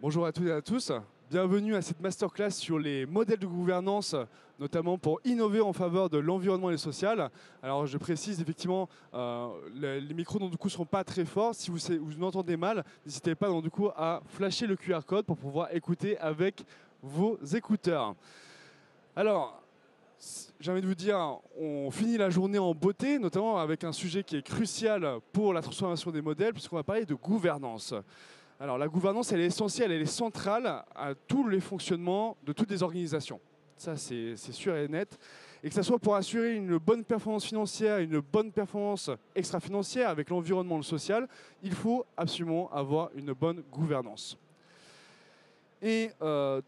Bonjour à toutes et à tous. Bienvenue à cette masterclass sur les modèles de gouvernance, notamment pour innover en faveur de l'environnement et le social. Alors je précise effectivement, les micros donc, du coup ne seront pas très forts. Si vous entendez mal, n'hésitez pas donc, du coup, à flasher le QR code pour pouvoir écouter avec vos écouteurs. Alors, j'ai envie de vous dire, on finit la journée en beauté, notamment avec un sujet qui est crucial pour la transformation des modèles, puisqu'on va parler de gouvernance. Alors la gouvernance, elle est essentielle, elle est centrale à tous les fonctionnements de toutes les organisations. Ça, c'est sûr et net. Et que ce soit pour assurer une bonne performance financière, une bonne performance extra-financière avec l'environnement et le social, il faut absolument avoir une bonne gouvernance. Et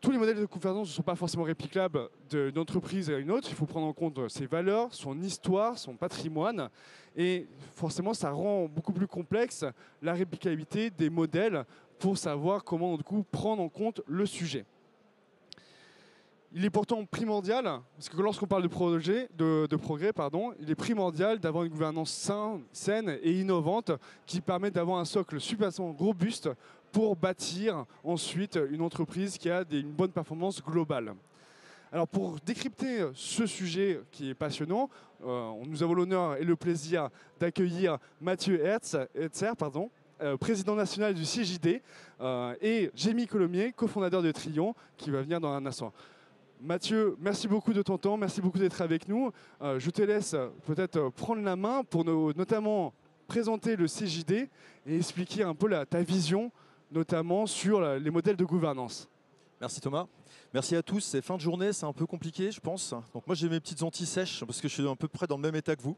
tous les modèles de gouvernance ne sont pas forcément réplicables d'une entreprise à une autre. Il faut prendre en compte ses valeurs, son histoire, son patrimoine. Et forcément, ça rend beaucoup plus complexe la réplicabilité des modèles pour savoir comment du coup, prendre en compte le sujet. Il est pourtant primordial, parce que lorsqu'on parle de progrès, il est primordial d'avoir une gouvernance saine et innovante qui permet d'avoir un socle suffisamment robuste pour bâtir ensuite une entreprise qui a une bonne performance globale. Alors pour décrypter ce sujet qui est passionnant, nous avons l'honneur et le plaisir d'accueillir Mathieu Hertzer, président national du CJD, et Jémy Colomier, cofondateur de Trion, qui va venir dans un instant. Mathieu, merci beaucoup de ton temps, merci beaucoup d'être avec nous. Je te laisse peut-être prendre la main pour notamment présenter le CJD et expliquer un peu ta vision, notamment sur les modèles de gouvernance. Merci Thomas. Merci à tous. C'est fin de journée, c'est un peu compliqué, je pense. Donc moi j'ai mes petites anti-sèches parce que je suis à peu près dans le même état que vous.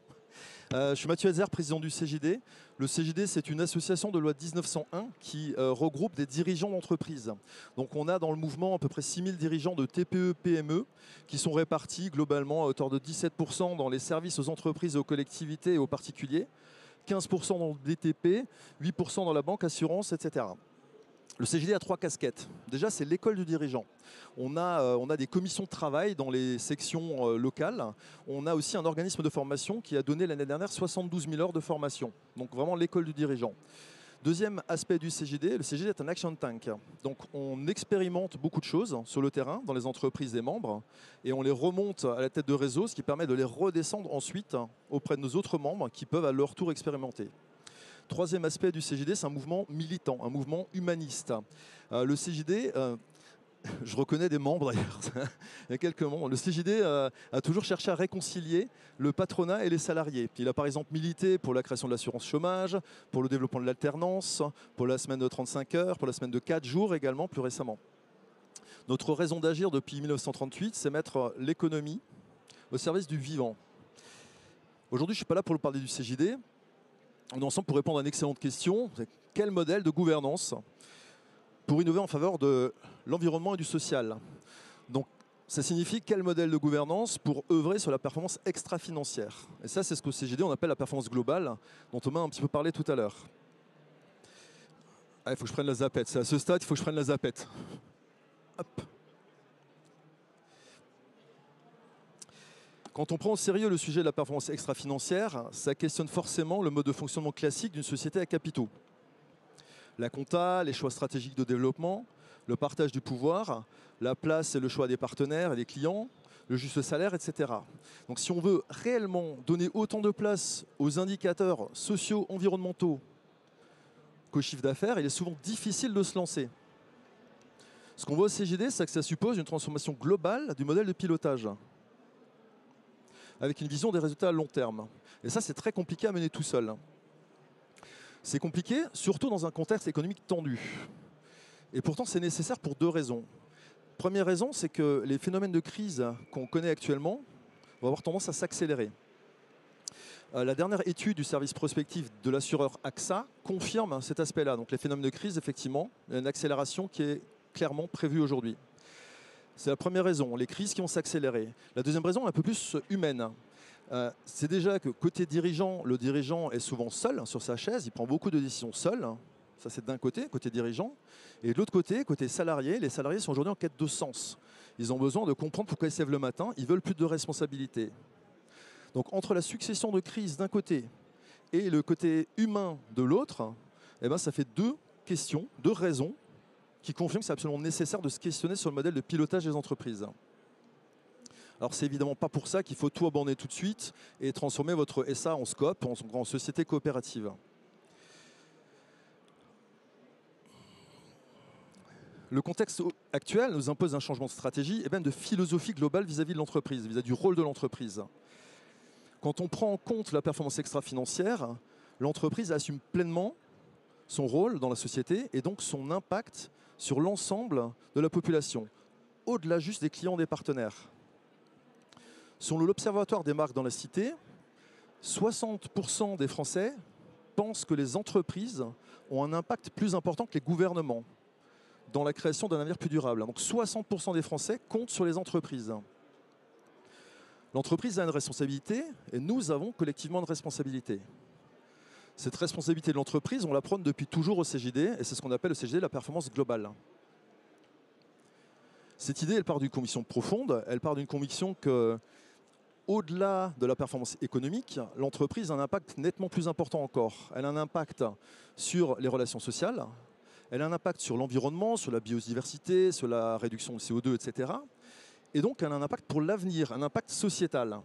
Je suis Mathieu Hertzer, président du CJD. Le CJD, c'est une association de loi de 1901 qui regroupe des dirigeants d'entreprise. Donc on a dans le mouvement à peu près 6000 dirigeants de TPE, PME qui sont répartis globalement à hauteur de 17% dans les services aux entreprises, aux collectivités et aux particuliers, 15% dans le BTP, 8% dans la banque, assurance, etc. Le CJD a 3 casquettes. Déjà, c'est l'école du dirigeant. On a des commissions de travail dans les sections locales. On a aussi un organisme de formation qui a donné l'année dernière 72 000 heures de formation. Donc vraiment l'école du dirigeant. Deuxième aspect du CJD, le CJD est un action tank. Donc on expérimente beaucoup de choses sur le terrain, dans les entreprises des membres, et on les remonte à la tête de réseau, ce qui permet de les redescendre ensuite auprès de nos autres membres qui peuvent à leur tour expérimenter. Troisième aspect du CJD, c'est un mouvement militant, un mouvement humaniste. Le CJD, je reconnais des membres d'ailleurs, il y a quelques membres. Le CJD a toujours cherché à réconcilier le patronat et les salariés. Il a par exemple milité pour la création de l'assurance chômage, pour le développement de l'alternance, pour la semaine de 35 heures, pour la semaine de 4 jours également, plus récemment. Notre raison d'agir depuis 1938, c'est mettre l'économie au service du vivant. Aujourd'hui, je ne suis pas là pour vous parler du CJD. On est ensemble pour répondre à une excellente question. Quel modèle de gouvernance pour innover en faveur de l'environnement et du social? Donc, ça signifie quel modèle de gouvernance pour œuvrer sur la performance extra-financière. Et ça, c'est ce qu'au CJD, on appelle la performance globale, dont Thomas a un petit peu parlé tout à l'heure. Ah, il faut que je prenne la zapette. C'est à ce stade, il faut que je prenne la zapette. Hop. Quand on prend au sérieux le sujet de la performance extra-financière, ça questionne forcément le mode de fonctionnement classique d'une société à capitaux. La compta, les choix stratégiques de développement, le partage du pouvoir, la place et le choix des partenaires et des clients, le juste salaire, etc. Donc si on veut réellement donner autant de place aux indicateurs sociaux, environnementaux qu'au chiffre d'affaires, il est souvent difficile de se lancer. Ce qu'on voit au CJD, c'est que ça suppose une transformation globale du modèle de pilotage, avec une vision des résultats à long terme. Et ça, c'est très compliqué à mener tout seul. C'est compliqué, surtout dans un contexte économique tendu. Et pourtant, c'est nécessaire pour 2 raisons. Première raison, c'est que les phénomènes de crise qu'on connaît actuellement vont avoir tendance à s'accélérer. La dernière étude du service prospectif de l'assureur AXA confirme cet aspect-là. Donc les phénomènes de crise, effectivement, il y a une accélération qui est clairement prévue aujourd'hui. C'est la première raison, les crises qui vont s'accélérer. La deuxième raison est un peu plus humaine. C'est déjà que côté dirigeant, le dirigeant est souvent seul sur sa chaise, il prend beaucoup de décisions seul. Ça, c'est d'un côté, côté dirigeant. Et de l'autre côté salarié, les salariés sont aujourd'hui en quête de sens. Ils ont besoin de comprendre pourquoi ils se lèvent le matin, ils veulent plus de responsabilité. Donc entre la succession de crises d'un côté et le côté humain de l'autre, eh ben, ça fait 2 questions, 2 raisons qui confirme que c'est absolument nécessaire de se questionner sur le modèle de pilotage des entreprises. Alors c'est évidemment pas pour ça qu'il faut tout abandonner tout de suite et transformer votre SA en SCOP, en société coopérative. Le contexte actuel nous impose un changement de stratégie et même de philosophie globale vis-à-vis de l'entreprise, vis-à-vis du rôle de l'entreprise. Quand on prend en compte la performance extra-financière, l'entreprise assume pleinement son rôle dans la société et donc son impact sur l'ensemble de la population, au-delà juste des clients et des partenaires. Selon l'Observatoire des marques dans la cité, 60% des Français pensent que les entreprises ont un impact plus important que les gouvernements dans la création d'un avenir plus durable. Donc 60% des Français comptent sur les entreprises. L'entreprise a une responsabilité et nous avons collectivement une responsabilité. Cette responsabilité de l'entreprise, on la prône depuis toujours au CJD et c'est ce qu'on appelle le CJD la performance globale. Cette idée, elle part d'une conviction profonde, elle part d'une conviction que, au-delà de la performance économique, l'entreprise a un impact nettement plus important encore. Elle a un impact sur les relations sociales, elle a un impact sur l'environnement, sur la biodiversité, sur la réduction de CO2, etc. Et donc, elle a un impact pour l'avenir, un impact sociétal.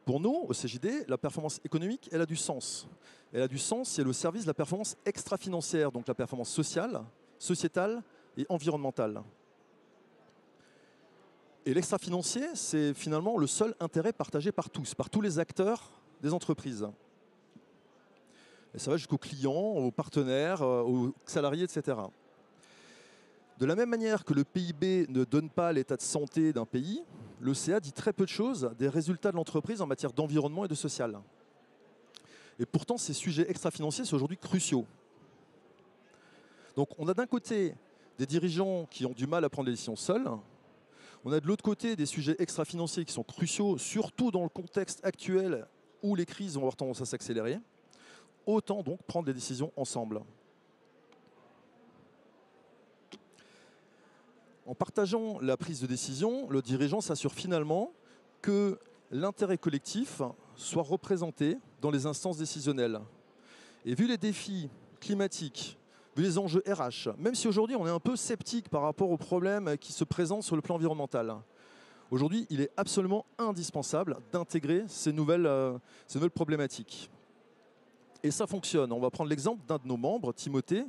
Pour nous, au CJD, la performance économique, elle a du sens. Elle a du sens si elle est au service de la performance extra-financière, donc la performance sociale, sociétale et environnementale. Et l'extra-financier, c'est finalement le seul intérêt partagé par tous les acteurs des entreprises. Et ça va jusqu'aux clients, aux partenaires, aux salariés, etc. De la même manière que le PIB ne donne pas l'état de santé d'un pays, le CA dit très peu de choses des résultats de l'entreprise en matière d'environnement et de social. Et pourtant, ces sujets extra-financiers sont aujourd'hui cruciaux. Donc on a d'un côté des dirigeants qui ont du mal à prendre des décisions seuls. On a de l'autre côté des sujets extra-financiers qui sont cruciaux, surtout dans le contexte actuel où les crises vont avoir tendance à s'accélérer. Autant donc prendre des décisions ensemble. En partageant la prise de décision, le dirigeant s'assure finalement que l'intérêt collectif soit représenté dans les instances décisionnelles. Et vu les défis climatiques, vu les enjeux RH, même si aujourd'hui on est un peu sceptique par rapport aux problèmes qui se présentent sur le plan environnemental, aujourd'hui il est absolument indispensable d'intégrer ces nouvelles problématiques. Et ça fonctionne. On va prendre l'exemple d'un de nos membres, Timothée,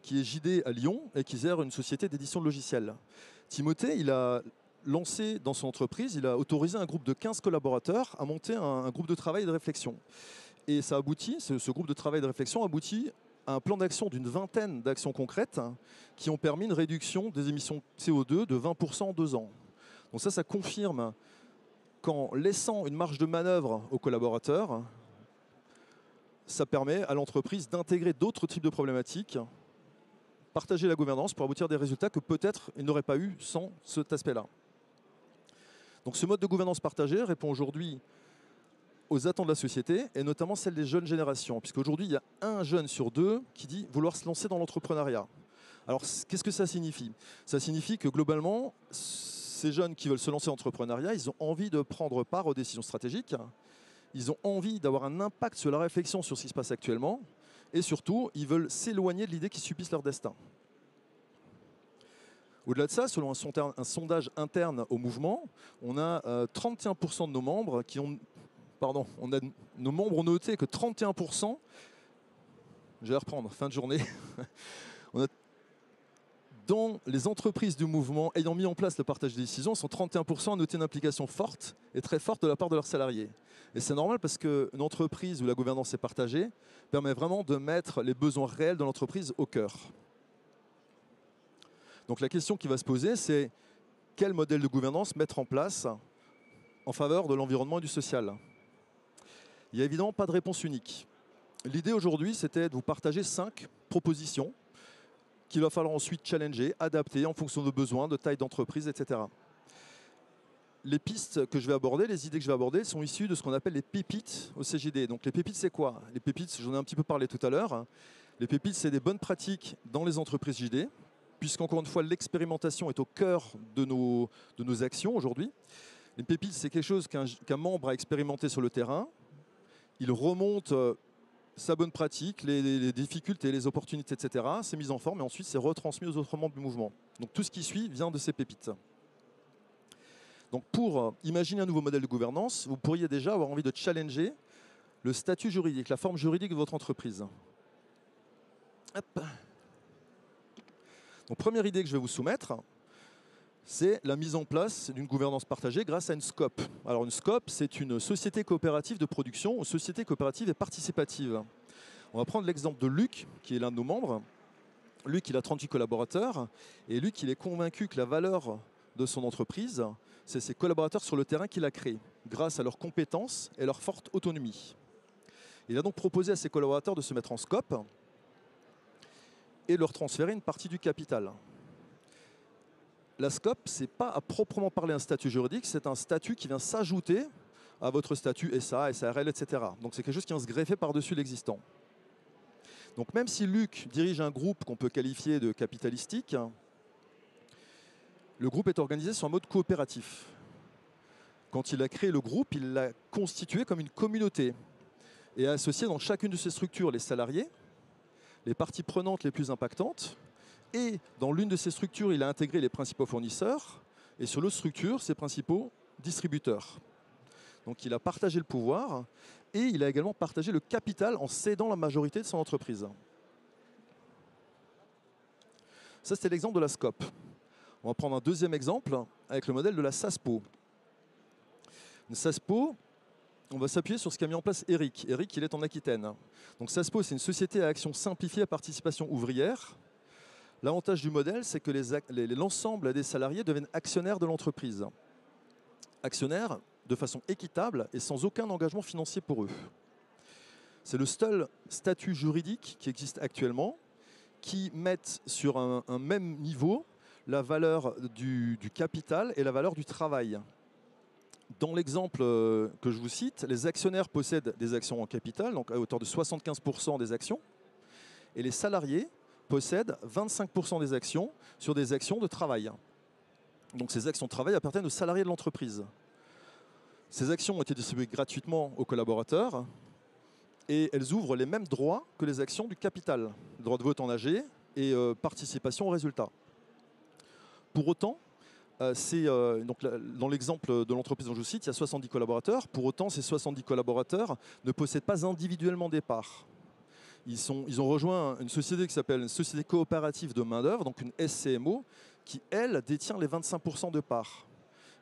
qui est JD à Lyon et qui gère une société d'édition de logiciels. Timothée, il a lancé dans son entreprise, il a autorisé un groupe de 15 collaborateurs à monter un groupe de travail et de réflexion. Et ça aboutit, ce groupe de travail et de réflexion aboutit à un plan d'action d'une vingtaine d'actions concrètes qui ont permis une réduction des émissions CO2 de 20% en 2 ans. Donc ça confirme qu'en laissant une marge de manœuvre aux collaborateurs, ça permet à l'entreprise d'intégrer d'autres types de problématiques, partager la gouvernance pour aboutir à des résultats que peut-être il n'aurait pas eu sans cet aspect-là. Donc ce mode de gouvernance partagée répond aujourd'hui aux attentes de la société et notamment celles des jeunes générations, puisqu'aujourd'hui il y a un jeune sur 2 qui dit vouloir se lancer dans l'entrepreneuriat. Alors qu'est-ce que ça signifie? Ça signifie que globalement, ces jeunes qui veulent se lancer dans l'entrepreneuriat, ils ont envie de prendre part aux décisions stratégiques. Ils ont envie d'avoir un impact sur la réflexion sur ce qui se passe actuellement et surtout, ils veulent s'éloigner de l'idée qu'ils subissent leur destin. Au-delà de ça, selon un sondage interne au mouvement, on a 31% de nos membres qui ont... Pardon, nos membres ont noté que 31%, je vais reprendre, fin de journée, on a dans les entreprises du mouvement ayant mis en place le partage des décisions, sont 31% à noter une implication forte et très forte de la part de leurs salariés. Et c'est normal parce qu'une entreprise où la gouvernance est partagée permet vraiment de mettre les besoins réels de l'entreprise au cœur. Donc la question qui va se poser, c'est quel modèle de gouvernance mettre en place en faveur de l'environnement et du social? Il n'y a évidemment pas de réponse unique. L'idée aujourd'hui, c'était de vous partager 5 propositions qu'il va falloir ensuite challenger, adapter en fonction de besoins, de taille d'entreprise, etc. Les pistes que je vais aborder, les idées que je vais aborder sont issues de ce qu'on appelle les pépites au CJD. Donc les pépites, c'est quoi? Les pépites, j'en ai un petit peu parlé tout à l'heure. Les pépites, c'est des bonnes pratiques dans les entreprises JD, puisqu'encore une fois, l'expérimentation est au cœur de nos actions aujourd'hui. Les pépites, c'est quelque chose qu'un membre a expérimenté sur le terrain. Il remonte sa bonne pratique, les difficultés, les opportunités, etc. C'est mis en forme et ensuite c'est retransmis aux autres membres du mouvement. Donc tout ce qui suit vient de ces pépites. Donc pour imaginer un nouveau modèle de gouvernance, vous pourriez déjà avoir envie de challenger le statut juridique, la forme juridique de votre entreprise. Hop. Donc première idée que je vais vous soumettre, c'est la mise en place d'une gouvernance partagée grâce à une SCOP. Alors une SCOP, c'est une société coopérative de production, ou société coopérative et participative. On va prendre l'exemple de Luc, qui est l'un de nos membres. Luc, il a 38 collaborateurs, et Luc, il est convaincu que la valeur de son entreprise, c'est ses collaborateurs sur le terrain qu'il a créés, grâce à leurs compétences et leur forte autonomie. Il a donc proposé à ses collaborateurs de se mettre en SCOP et leur transférer une partie du capital. La SCOP, ce n'est pas à proprement parler un statut juridique, c'est un statut qui vient s'ajouter à votre statut SA, SARL, etc. Donc c'est quelque chose qui vient se greffer par-dessus l'existant. Donc même si Luc dirige un groupe qu'on peut qualifier de capitalistique, le groupe est organisé sur un mode coopératif. Quand il a créé le groupe, il l'a constitué comme une communauté et a associé dans chacune de ses structures les salariés, les parties prenantes les plus impactantes, et dans l'une de ces structures, il a intégré les principaux fournisseurs, et sur l'autre structure, ses principaux distributeurs. Donc il a partagé le pouvoir, et il a également partagé le capital en cédant la majorité de son entreprise. Ça, c'était l'exemple de la SCOP. On va prendre un deuxième exemple avec le modèle de la SASPO. Une SASPO, on va s'appuyer sur ce qu'a mis en place Eric. Eric, il est en Aquitaine. Donc SASPO, c'est une société à action simplifiée à participation ouvrière. L'avantage du modèle, c'est que l'ensemble des salariés deviennent actionnaires de l'entreprise. Actionnaires de façon équitable et sans aucun engagement financier pour eux. C'est le seul statut juridique qui existe actuellement qui met sur un même niveau la valeur du capital et la valeur du travail. Dans l'exemple que je vous cite, les actionnaires possèdent des actions en capital, donc à hauteur de 75% des actions, et les salariés possèdent 25% des actions sur des actions de travail. Donc ces actions de travail appartiennent aux salariés de l'entreprise. Ces actions ont été distribuées gratuitement aux collaborateurs et elles ouvrent les mêmes droits que les actions du capital, droit de vote en AG et participation aux résultats. Pour autant, donc dans l'exemple de l'entreprise dont je vous cite, il y a 70 collaborateurs. Pour autant, ces 70 collaborateurs ne possèdent pas individuellement des parts. Ils ont rejoint une société qui s'appelle une société coopérative de main-d'œuvre, donc une SCMO, qui, elle, détient les 25% de parts.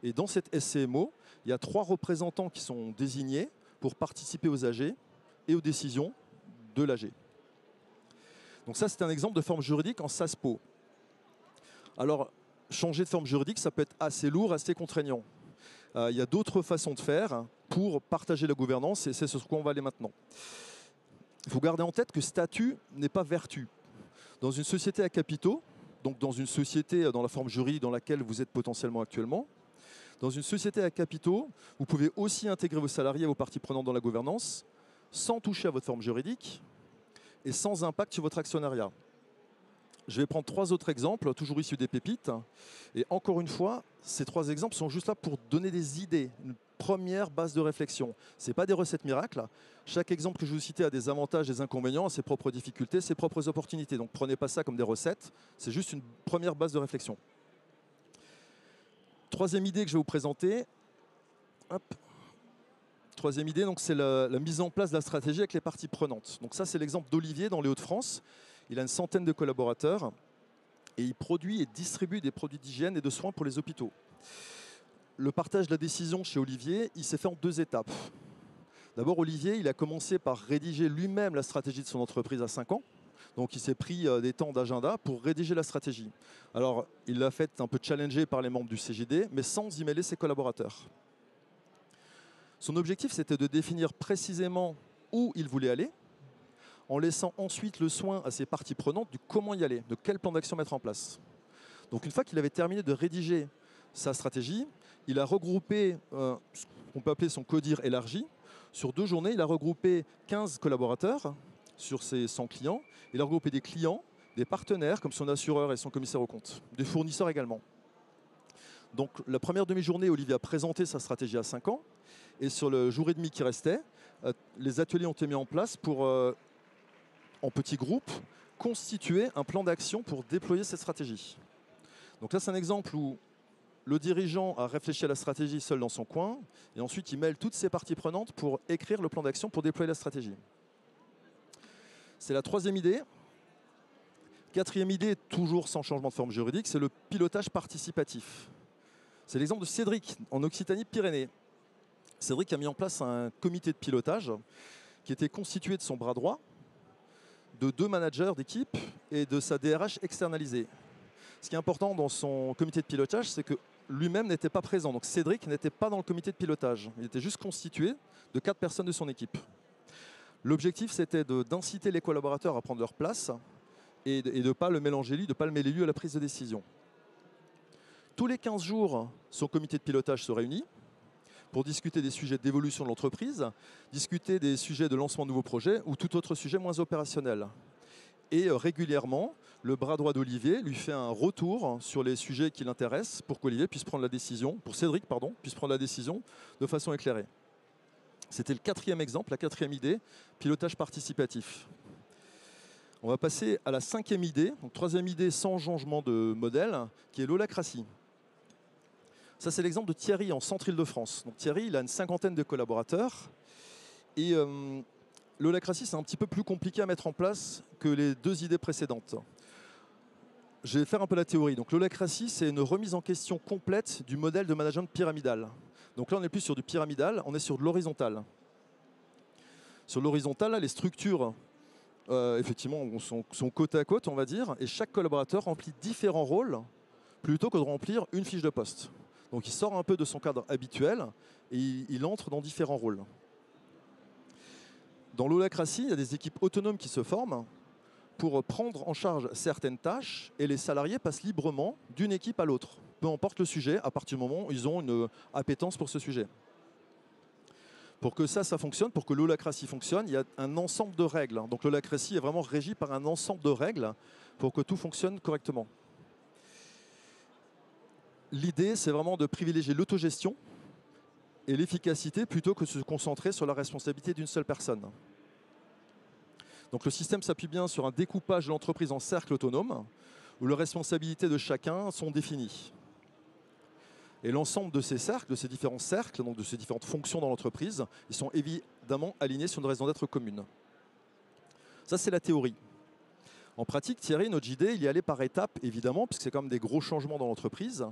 Et dans cette SCMO, il y a 3 représentants qui sont désignés pour participer aux AG et aux décisions de l'AG. Donc ça, c'est un exemple de forme juridique en SASPO. Alors, changer de forme juridique, ça peut être assez lourd, assez contraignant. Il y a d'autres façons de faire pour partager la gouvernance et c'est sur quoi on va aller maintenant. Il faut garder en tête que statut n'est pas vertu. Dans une société à capitaux, donc dans une société dans la forme juridique dans laquelle vous êtes potentiellement actuellement, dans une société à capitaux, vous pouvez aussi intégrer vos salariés et vos parties prenantes dans la gouvernance sans toucher à votre forme juridique et sans impact sur votre actionnariat. Je vais prendre 3 autres exemples, toujours issus des pépites. Et encore une fois, ces 3 exemples sont juste là pour donner des idées, une première base de réflexion. Ce n'est pas des recettes miracles. Chaque exemple que je vous citais a des avantages, des inconvénients, ses propres difficultés, ses propres opportunités. Donc prenez pas ça comme des recettes, c'est juste une première base de réflexion. Troisième idée que je vais vous présenter. Hop. Troisième idée, c'est la mise en place de la stratégie avec les parties prenantes. Donc ça, c'est l'exemple d'Olivier dans les Hauts-de-France. Il a une centaine de collaborateurs et il produit et distribue des produits d'hygiène et de soins pour les hôpitaux. Le partage de la décision chez Olivier, il s'est fait en 2 étapes. D'abord, Olivier, il a commencé par rédiger lui-même la stratégie de son entreprise à 5 ans. Donc il s'est pris des temps d'agenda pour rédiger la stratégie. Alors, il l'a fait un peu challenger par les membres du CJD, mais sans y mêler ses collaborateurs. Son objectif, c'était de définir précisément où il voulait aller, en laissant ensuite le soin à ses parties prenantes du comment y aller, de quel plan d'action mettre en place. Donc une fois qu'il avait terminé de rédiger sa stratégie, il a regroupé ce qu'on peut appeler son CODIR élargi. Sur 2 journées, il a regroupé 15 collaborateurs sur ses 100 clients. Il a regroupé des clients, des partenaires comme son assureur et son commissaire aux comptes, des fournisseurs également. Donc la première demi-journée, Olivier a présenté sa stratégie à 5 ans. Et sur le jour et demi qui restait, les ateliers ont été mis en place pour en petits groupes, constituer un plan d'action pour déployer cette stratégie. Donc là, c'est un exemple où le dirigeant a réfléchi à la stratégie seul dans son coin, et ensuite il mêle toutes ses parties prenantes pour écrire le plan d'action pour déployer la stratégie. C'est la troisième idée. Quatrième idée, toujours sans changement de forme juridique, c'est le pilotage participatif. C'est l'exemple de Cédric, en Occitanie-Pyrénées. Cédric a mis en place un comité de pilotage qui était constitué de son bras droit, de 2 managers d'équipe et de sa DRH externalisée. Ce qui est important dans son comité de pilotage, c'est que lui-même n'était pas présent. Donc Cédric n'était pas dans le comité de pilotage. Il était juste constitué de 4 personnes de son équipe. L'objectif, c'était d'inciter les collaborateurs à prendre leur place et de ne pas le mélanger lui, de ne pas le mêler lui à la prise de décision. Tous les 15 jours, son comité de pilotage se réunit pour discuter des sujets d'évolution de l'entreprise, discuter des sujets de lancement de nouveaux projets ou tout autre sujet moins opérationnel. Et régulièrement, le bras droit d'Olivier lui fait un retour sur les sujets qui l'intéressent pour qu'Olivier puisse prendre la décision, pour Cédric, pardon, puisse prendre la décision de façon éclairée. C'était le 4e exemple, la 4e idée, pilotage participatif. On va passer à la 5e idée, donc 3e idée sans changement de modèle, qui est l'holacratie. Ça, c'est l'exemple de Thierry en Centre-Île-de-France. Donc Thierry, il a une 50aine de collaborateurs. Et l'holacratie, c'est un petit peu plus compliqué à mettre en place que les 2 idées précédentes. Je vais faire un peu la théorie. Donc l'holacratie, c'est une remise en question complète du modèle de management pyramidal. Donc là, on n'est plus sur du pyramidal, on est sur de l'horizontal. Sur l'horizontal, les structures, effectivement, sont côte à côte, on va dire, et chaque collaborateur remplit différents rôles plutôt que de remplir une fiche de poste. Donc il sort un peu de son cadre habituel et il entre dans différents rôles. Dans l'holacratie, il y a des équipes autonomes qui se forment pour prendre en charge certaines tâches et les salariés passent librement d'une équipe à l'autre. Peu importe le sujet, à partir du moment où ils ont une appétence pour ce sujet. Pour que ça fonctionne, pour que l'holacratie fonctionne, il y a un ensemble de règles. Donc l'holacratie est vraiment régie par un ensemble de règles pour que tout fonctionne correctement. L'idée, c'est vraiment de privilégier l'autogestion et l'efficacité plutôt que de se concentrer sur la responsabilité d'une seule personne. Donc le système s'appuie bien sur un découpage de l'entreprise en cercles autonomes où les responsabilités de chacun sont définies. Et l'ensemble de ces cercles, de ces différents cercles, donc de ces différentes fonctions dans l'entreprise, ils sont évidemment alignés sur une raison d'être commune. Ça, c'est la théorie. En pratique, Thierry, notre JD, il y allait par étapes, évidemment, puisque c'est quand même des gros changements dans l'entreprise.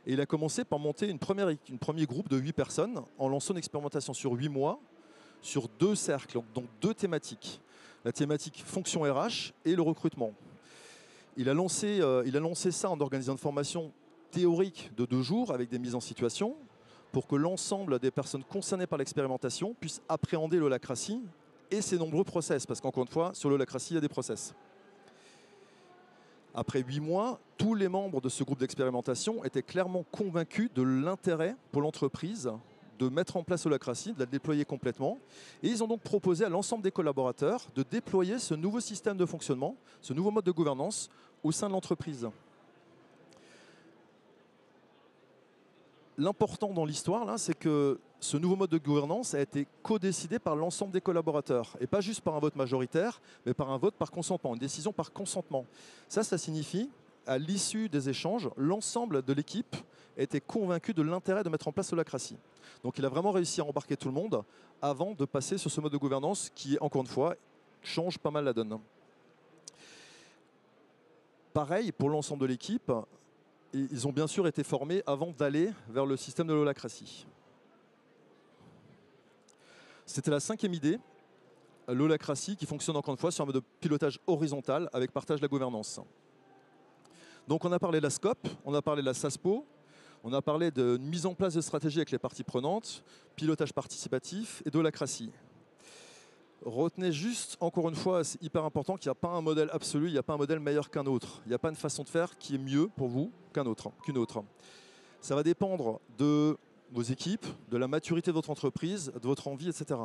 Et il a commencé par monter un premier groupe de 8 personnes en lançant une expérimentation sur 8 mois, sur 2 cercles, donc 2 thématiques. La thématique fonction RH et le recrutement. Il a lancé ça en organisant une formation théorique de 2 jours avec des mises en situation pour que l'ensemble des personnes concernées par l'expérimentation puissent appréhender l'holacratie et ses nombreux process. Parce qu'encore une fois, sur l'holacratie, il y a des process. Après 8 mois, tous les membres de ce groupe d'expérimentation étaient clairement convaincus de l'intérêt pour l'entreprise de mettre en place l'holacratie, de la déployer complètement. Et ils ont donc proposé à l'ensemble des collaborateurs de déployer ce nouveau système de fonctionnement, ce nouveau mode de gouvernance au sein de l'entreprise. L'important dans l'histoire, là, c'est que ce nouveau mode de gouvernance a été co-décidé par l'ensemble des collaborateurs. Et pas juste par un vote majoritaire, mais par un vote par consentement, une décision par consentement. Ça signifie, à l'issue des échanges, l'ensemble de l'équipe était convaincu de l'intérêt de mettre en place l'holacratie. Donc il a vraiment réussi à embarquer tout le monde avant de passer sur ce mode de gouvernance qui, encore une fois, change pas mal la donne. Pareil pour l'ensemble de l'équipe. Ils ont bien sûr été formés avant d'aller vers le système de l'holacratie. C'était la 5e idée, l'holacratie qui fonctionne encore une fois sur un mode de pilotage horizontal avec partage de la gouvernance. Donc on a parlé de la SCOP, on a parlé de la SASPO, on a parlé d'une mise en place de stratégies avec les parties prenantes, pilotage participatif et d'holacratie. Retenez juste, encore une fois, c'est hyper important qu'il n'y a pas un modèle absolu, il n'y a pas un modèle meilleur qu'un autre. Il n'y a pas une façon de faire qui est mieux pour vous qu'une autre. Ça va dépendre de vos équipes, de la maturité de votre entreprise, de votre envie, etc.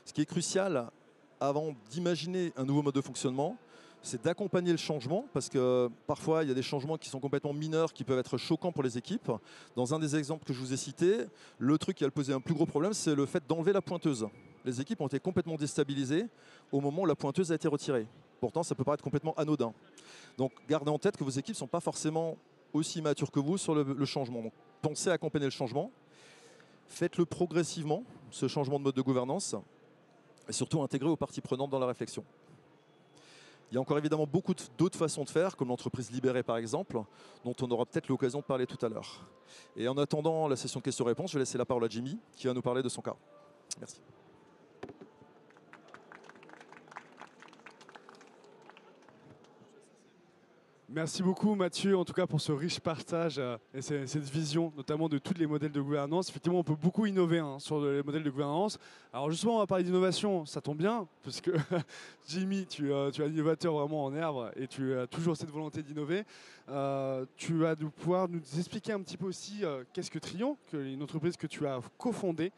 Ce qui est crucial avant d'imaginer un nouveau mode de fonctionnement, c'est d'accompagner le changement, parce que parfois il y a des changements qui sont complètement mineurs, qui peuvent être choquants pour les équipes. Dans un des exemples que je vous ai cités, le truc qui a posé un plus gros problème, c'est le fait d'enlever la pointeuse. les équipes ont été complètement déstabilisées au moment où la pointeuse a été retirée. Pourtant, ça peut paraître complètement anodin. Donc, gardez en tête que vos équipes ne sont pas forcément aussi matures que vous sur le changement. Donc, pensez à accompagner le changement. Faites-le progressivement, ce changement de mode de gouvernance, et surtout intégrez aux parties prenantes dans la réflexion. Il y a encore évidemment beaucoup d'autres façons de faire, comme l'entreprise libérée par exemple, dont on aura peut-être l'occasion de parler tout à l'heure. Et en attendant la session de questions-réponses, je vais laisser la parole à Jimmy, qui va nous parler de son cas. Merci. Merci beaucoup Mathieu, en tout cas pour ce riche partage et cette vision, notamment de tous les modèles de gouvernance. Effectivement, on peut beaucoup innover sur les modèles de gouvernance. Alors justement, on va parler d'innovation, ça tombe bien, parce que Jimmy, tu es un innovateur vraiment en herbe et tu as toujours cette volonté d'innover. Tu vas pouvoir nous expliquer un petit peu aussi qu'est-ce que Trion, une entreprise que tu as cofondée,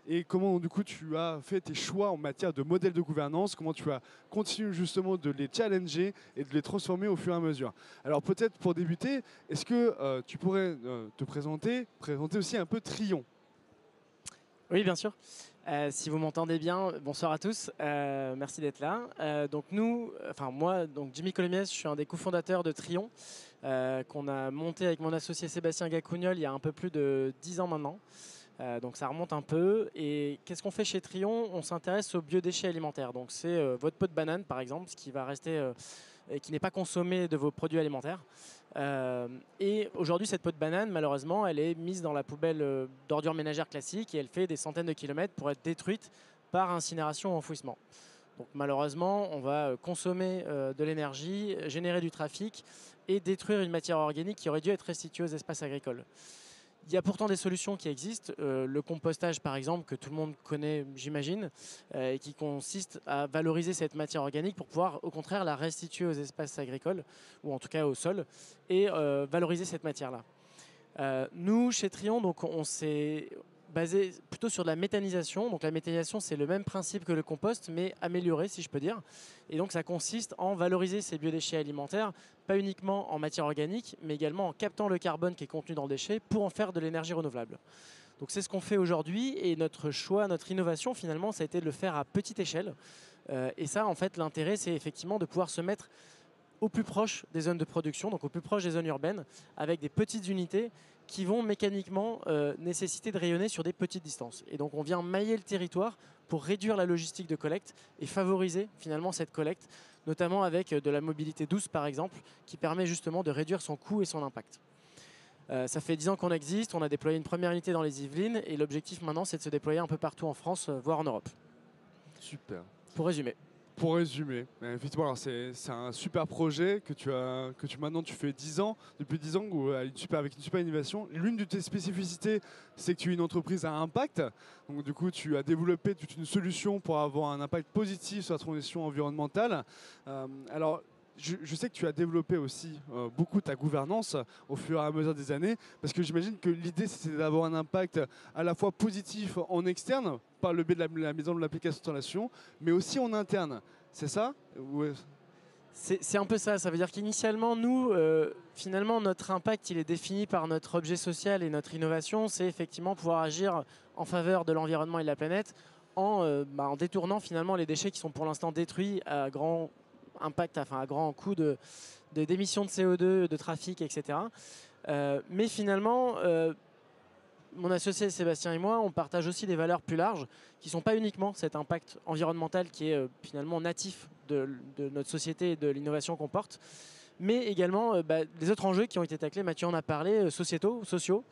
et comment du coup tu as fait tes choix en matière de modèles de gouvernance, comment tu as continué justement de les challenger et de les transformer au fur et à mesure. Alors peut-être pour débuter, est-ce que tu pourrais te présenter aussi un peu Trion? Oui, bien sûr. Si vous m'entendez bien, bonsoir à tous. Merci d'être là. Moi, Jimmy Colomiès, je suis un des cofondateurs de Trion, qu'on a monté avec mon associé Sébastien Gacougnol il y a un peu plus de 10 ans maintenant. Donc ça remonte un peu. Et qu'est-ce qu'on fait chez Trion? On s'intéresse aux biodéchets alimentaires. Donc c'est votre peau de banane, par exemple, ce qui va rester et qui n'est pas consommé de vos produits alimentaires. Et aujourd'hui, cette peau de banane, malheureusement, elle est mise dans la poubelle d'ordures ménagères classique et elle fait des centaines de kilomètres pour être détruite par incinération ou enfouissement. Donc malheureusement, on va consommer de l'énergie, générer du trafic et détruire une matière organique qui aurait dû être restituée aux espaces agricoles. Il y a pourtant des solutions qui existent. Le compostage, par exemple, que tout le monde connaît, j'imagine, et qui consiste à valoriser cette matière organique pour pouvoir, au contraire, la restituer aux espaces agricoles, ou en tout cas au sol, et valoriser cette matière-là. Nous, chez Trion, donc, on s'est basé plutôt sur de la méthanisation. Donc la méthanisation, c'est le même principe que le compost, mais amélioré, si je peux dire. Et donc ça consiste en valoriser ces biodéchets alimentaires, pas uniquement en matière organique, mais également en captant le carbone qui est contenu dans le déchet pour en faire de l'énergie renouvelable. Donc c'est ce qu'on fait aujourd'hui, et notre choix, notre innovation, finalement, ça a été de le faire à petite échelle. Et ça, en fait, l'intérêt, c'est effectivement de pouvoir se mettre au plus proche des zones de production, donc au plus proche des zones urbaines, avec des petites unités qui vont mécaniquement nécessiter de rayonner sur des petites distances. Et donc on vient mailler le territoire pour réduire la logistique de collecte et favoriser finalement cette collecte, notamment avec de la mobilité douce par exemple, qui permet justement de réduire son coût et son impact. Ça fait 10 ans qu'on existe, on a déployé une première unité dans les Yvelines et l'objectif maintenant c'est de se déployer un peu partout en France, voire en Europe. Super. Pour résumer. Pour résumer, effectivement, c'est un super projet maintenant tu fais 10 ans, depuis 10 ans avec une super innovation. L'une de tes spécificités, c'est que tu es une entreprise à impact. Donc du coup, tu as développé toute une solution pour avoir un impact positif sur la transition environnementale. Alors, je sais que tu as développé aussi beaucoup ta gouvernance au fur et à mesure des années, parce que j'imagine que l'idée c'était d'avoir un impact à la fois positif en externe, par le biais de la mise en l'application d'installation, mais aussi en interne. C'est ça? Ouais. C'est un peu ça. Ça veut dire qu'initialement, nous, finalement, notre impact, il est défini par notre objet social et notre innovation. C'est effectivement pouvoir agir en faveur de l'environnement et de la planète en détournant finalement les déchets qui sont pour l'instant détruits à grand impact, enfin à grand coût d'émissions de CO2, de trafic, etc. Mais finalement, mon associé Sébastien et moi, on partage aussi des valeurs plus larges qui ne sont pas uniquement cet impact environnemental qui est finalement natif de notre société et de l'innovation qu'on porte, mais également les autres enjeux qui ont été taclés, Mathieu en a parlé, sociaux,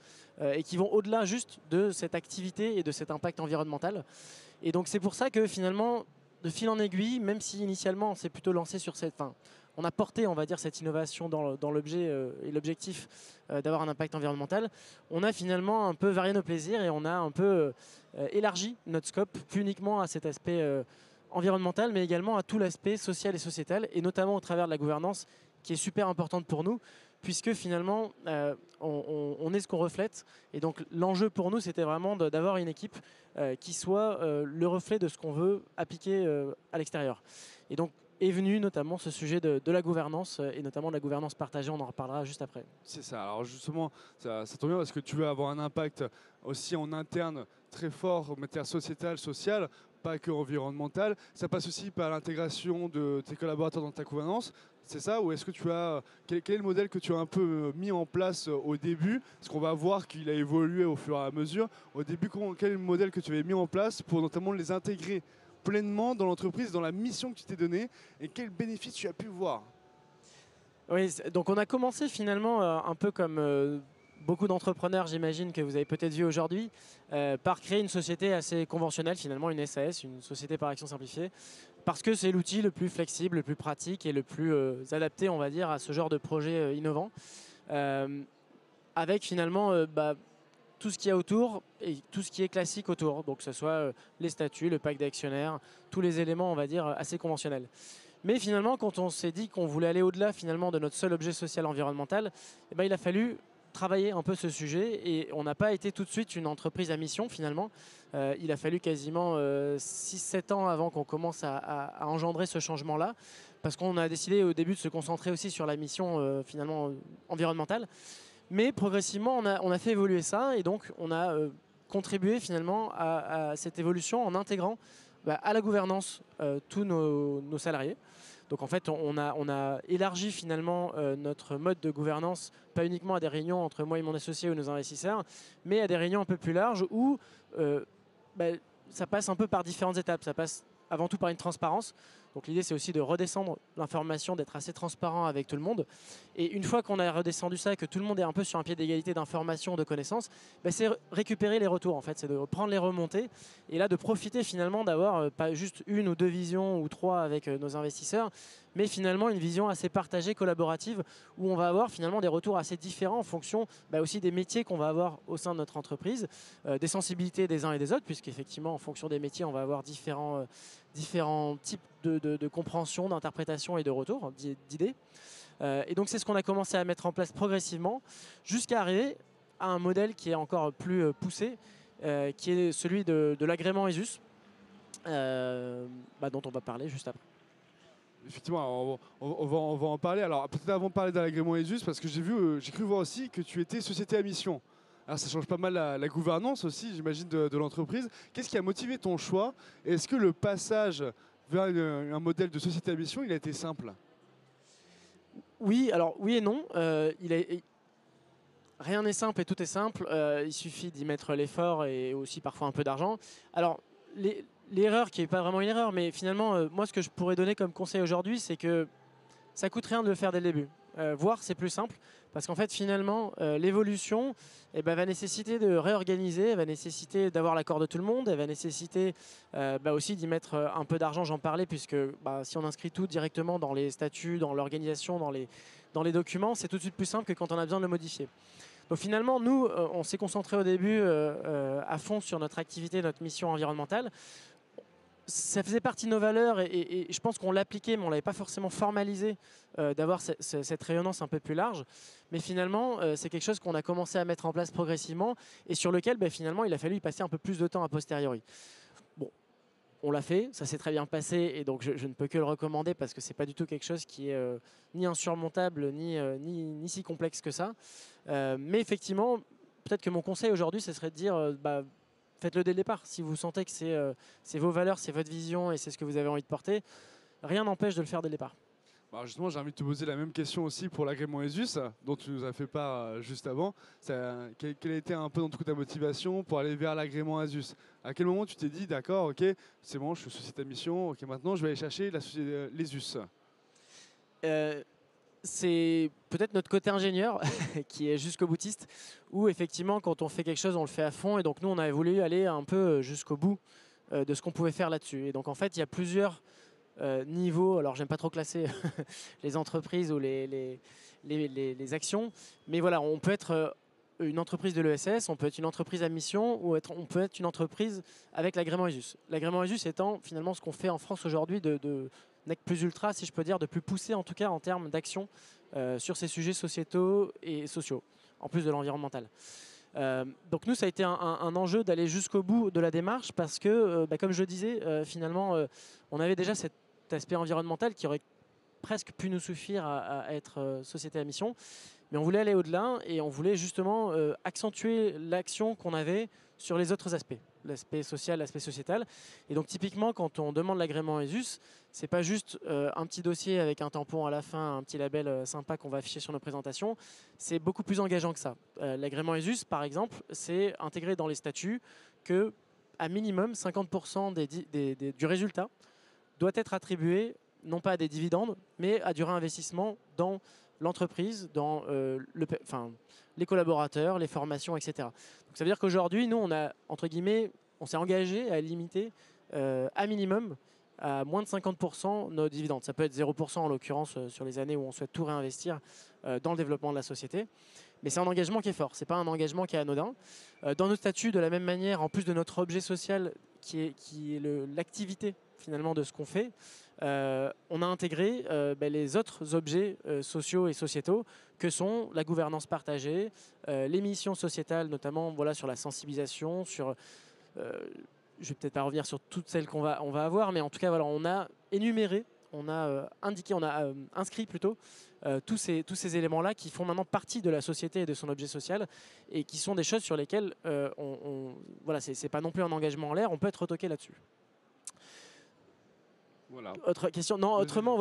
et qui vont au-delà juste de cette activité et de cet impact environnemental. Et donc c'est pour ça que finalement, de fil en aiguille, même si initialement on s'est plutôt lancé sur on a porté, on va dire, cette innovation dans l'objet et l'objectif d'avoir un impact environnemental, on a finalement un peu varié nos plaisirs et on a un peu élargi notre scope, plus uniquement à cet aspect environnemental, mais également à tout l'aspect social et sociétal, et notamment au travers de la gouvernance, qui est super importante pour nous, puisque finalement, on est ce qu'on reflète. Et donc l'enjeu pour nous, c'était vraiment d'avoir une équipe qui soit le reflet de ce qu'on veut appliquer à l'extérieur. Et donc, est venu notamment ce sujet de la gouvernance et notamment de la gouvernance partagée, on en reparlera juste après. C'est ça, alors justement, ça tombe bien parce que tu veux avoir un impact aussi en interne très fort en matière sociétale, sociale, pas que environnementale. Ça passe aussi par l'intégration de tes collaborateurs dans ta gouvernance. C'est ça? Ou est-ce que tu as quel est le modèle que tu as un peu mis en place au début? Parce qu'on va voir qu'il a évolué au fur et à mesure. Au début, quel est le modèle que tu avais mis en place pour notamment les intégrer pleinement dans l'entreprise, dans la mission que tu t'es donnée, et quels bénéfices tu as pu voir? Oui, donc on a commencé finalement un peu comme beaucoup d'entrepreneurs, j'imagine que vous avez peut-être vu aujourd'hui, par créer une société assez conventionnelle, finalement une SAS, une société par action simplifiée, parce que c'est l'outil le plus flexible, le plus pratique et le plus adapté, on va dire, à ce genre de projet innovant. Avec finalement tout ce qu'il y a autour et tout ce qui est classique autour, donc que ce soit les statuts, le pacte d'actionnaires, tous les éléments, on va dire, assez conventionnels. Mais finalement, quand on s'est dit qu'on voulait aller au-delà finalement de notre seul objet social environnemental, eh ben, il a fallu travailler un peu ce sujet et on n'a pas été tout de suite une entreprise à mission finalement. Il a fallu quasiment 6-7 ans avant qu'on commence à engendrer ce changement-là, parce qu'on a décidé au début de se concentrer aussi sur la mission finalement environnementale. Mais progressivement, on a fait évoluer ça et donc on a contribué finalement à cette évolution en intégrant à la gouvernance tous nos salariés. Donc en fait, on a élargi finalement notre mode de gouvernance, pas uniquement à des réunions entre moi et mon associé ou nos investisseurs, mais à des réunions un peu plus larges où ça passe un peu par différentes étapes. Ça passe avant tout par une transparence. Donc l'idée, c'est aussi de redescendre l'information, d'être assez transparent avec tout le monde. Et une fois qu'on a redescendu ça, que tout le monde est un peu sur un pied d'égalité d'information, de connaissances, c'est récupérer les retours en fait, c'est de prendre les remontées et là de profiter finalement d'avoir pas juste une ou deux visions ou trois avec nos investisseurs, mais finalement une vision assez partagée, collaborative, où on va avoir finalement des retours assez différents en fonction aussi des métiers qu'on va avoir au sein de notre entreprise, des sensibilités des uns et des autres, puisqu'effectivement en fonction des métiers, on va avoir différents types de compréhension, d'interprétation et de retour, d'idées. Et donc c'est ce qu'on a commencé à mettre en place progressivement jusqu'à arriver à un modèle qui est encore plus poussé, qui est celui de l'agrément ESUS, dont on va parler juste après. Effectivement, alors, on va en parler. Alors peut-être avant de parler de l'agrément ESUS, parce que j'ai cru voir aussi que tu étais société à mission. Alors ça change pas mal la gouvernance aussi, j'imagine, de l'entreprise. Qu'est-ce qui a motivé ton choix? Est-ce que le passage vers un modèle de société à mission, il a été simple? Oui, alors oui et non. Rien n'est simple et tout est simple. Il suffit d'y mettre l'effort et aussi parfois un peu d'argent. Alors l'erreur qui n'est pas vraiment une erreur, mais finalement, moi ce que je pourrais donner comme conseil aujourd'hui, c'est que ça coûte rien de le faire dès le début. Voire c'est plus simple, parce qu'en fait finalement l'évolution va nécessiter de réorganiser, elle va nécessiter d'avoir l'accord de tout le monde, elle va nécessiter aussi d'y mettre un peu d'argent, j'en parlais, puisque si on inscrit tout directement dans les statuts, dans l'organisation, dans les documents, c'est tout de suite plus simple que quand on a besoin de le modifier. Donc finalement, nous, on s'est concentré au début à fond sur notre activité, notre mission environnementale. Ça faisait partie de nos valeurs et je pense qu'on l'appliquait, mais on ne l'avait pas forcément formalisé, d'avoir cette rayonnance un peu plus large. Mais finalement, c'est quelque chose qu'on a commencé à mettre en place progressivement et sur lequel finalement il a fallu y passer un peu plus de temps a posteriori. Bon, on l'a fait, ça s'est très bien passé et donc je ne peux que le recommander parce que ce n'est pas du tout quelque chose qui est ni insurmontable, ni si complexe que ça. Mais effectivement, peut-être que mon conseil aujourd'hui, ce serait de dire faites-le dès le départ. Si vous sentez que c'est vos valeurs, c'est votre vision et c'est ce que vous avez envie de porter, rien n'empêche de le faire dès le départ. Alors justement, j'ai envie de te poser la même question aussi pour l'agrément ESUS, dont tu nous as fait part juste avant. Quelle a été un peu dans ta motivation pour aller vers l'agrément ESUS? À quel moment tu t'es dit, d'accord, ok, c'est bon, je suis société à mission, ok, maintenant je vais aller chercher l'ESUS? C'est peut-être notre côté ingénieur qui est jusqu'au boutiste, où effectivement quand on fait quelque chose on le fait à fond et donc nous on avait voulu aller un peu jusqu'au bout de ce qu'on pouvait faire là-dessus. Et donc en fait il y a plusieurs niveaux, alors j'aime pas trop classer les entreprises ou les actions, mais voilà, on peut être une entreprise de l'ESS, on peut être une entreprise à mission ou on peut être une entreprise avec l'agrément ESUS. L'agrément ESUS étant finalement ce qu'on fait en France aujourd'hui de NEC plus ultra, si je peux dire, de plus poussé en tout cas en termes d'action sur ces sujets sociétaux et sociaux, en plus de l'environnemental. Donc nous, ça a été un enjeu d'aller jusqu'au bout de la démarche parce que, comme je le disais, finalement, on avait déjà cet aspect environnemental qui aurait presque pu nous suffire à être société à mission, mais on voulait aller au-delà et on voulait justement accentuer l'action qu'on avait sur les autres aspects. l'aspect social, l'aspect sociétal. Et donc typiquement, quand on demande l'agrément ESUS, c'est pas juste un petit dossier avec un tampon à la fin, un petit label sympa qu'on va afficher sur nos présentations. C'est beaucoup plus engageant que ça. L'agrément ESUS, par exemple, c'est intégré dans les statuts que à minimum 50% du résultat doit être attribué non pas à des dividendes, mais à du réinvestissement dans l'entreprise, dans les collaborateurs, les formations, etc. Donc ça veut dire qu'aujourd'hui, nous, on s'est engagé à limiter à minimum à moins de 50% nos dividendes. Ça peut être 0% en l'occurrence sur les années où on souhaite tout réinvestir dans le développement de la société. Mais c'est un engagement qui est fort, ce n'est pas un engagement qui est anodin. Dans nos statuts, de la même manière, en plus de notre objet social qui est l'activité finalement de ce qu'on fait, on a intégré les autres objets sociaux et sociétaux que sont la gouvernance partagée, les missions sociétales, notamment sur la sensibilisation, sur... je ne vais peut-être pas revenir sur toutes celles qu'on va avoir, mais en tout cas, on a énuméré, on a inscrit plutôt tous ces éléments-là qui font maintenant partie de la société et de son objet social et qui sont des choses sur lesquelles c'est pas non plus un engagement en l'air, on peut être retoqué là-dessus. Voilà. Autre question. Non, autrement,